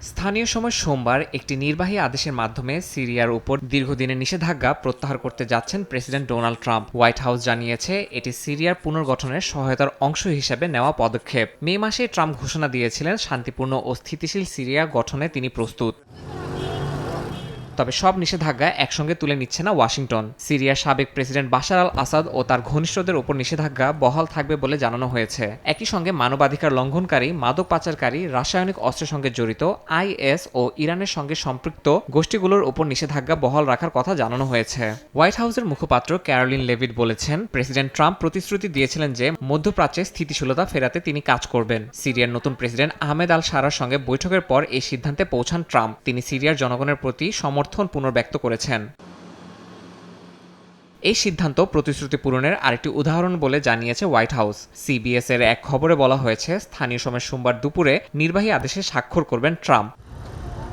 স্থানীয় সময় সোমবার একটি নির্বাহী আদেশের মাধ্যমে সিরিয়ার উপর দীর্ঘদিনের নিষেধাজ্ঞা প্রত্যাহার করতে যাচ্ছেন president Donald Trump. White house জানিয়েছে এটি সিরিয়ার পুনর্গঠনের সহায়তার অংশ হিসেবে নেওয়া পদক্ষেপ। মে মাসে ট্রাম্প ঘোষণা দিয়েছিলেন শান্তিপূর্ণ ও স্থিতিশীল সিরিয়া গঠনে তিনি প্রস্তুত। তবে সব নিষেধাজ্ঞা একসঙ্গে তুলে নিচ্ছে না ওয়াশিংটন। সিরিয়ার সাবেক প্রেসিডেন্ট বাশার আল আসাদ ও তার ঘনিষ্ঠদের ওপর নিষেধাজ্ঞা বহাল থাকবে বলে জানানো হয়েছে। একই সঙ্গে মানবাধিকার লঙ্ঘনকারী, মাদক পাচারকারী, রাসায়নিক অস্ত্রের সঙ্গে জড়িত আইএস ও ইরানের সঙ্গে সম্পৃক্ত গোষ্ঠীগুলোর ওপর নিষেধাজ্ঞা বহাল রাখার কথা জানানো হয়েছে। হোয়াইট হাউসের মুখপাত্র ক্যারোলিন লেভিট বলেছেন, প্রেসিডেন্ট ট্রাম্প প্রতিশ্রুতি দিয়েছিলেন যে মধ্যপ্রাচ্যে স্থিতিশীলতা ফেরাতে তিনি কাজ করবেন। সিরিয়ার নতুন প্রেসিডেন্ট আহমেদ আল শারার সঙ্গে বৈঠকের পর এই সিদ্ধান্তে পৌঁছান ট্রাম্প। তিনি সিরিয়ার জনগণের প্রতি সমর্থন পুনর্ব্যক্ত করেছেন। এই সিদ্ধান্ত প্রতিশ্রুতি পূরণের আরেকটি উদাহরণ বলে জানিয়েছে হোয়াইট হাউস। সিবিএস এর এক খবরে বলা হয়েছে, স্থানীয় সময় সোমবার দুপুরে নির্বাহী আদেশে স্বাক্ষর করবেন ট্রাম্প।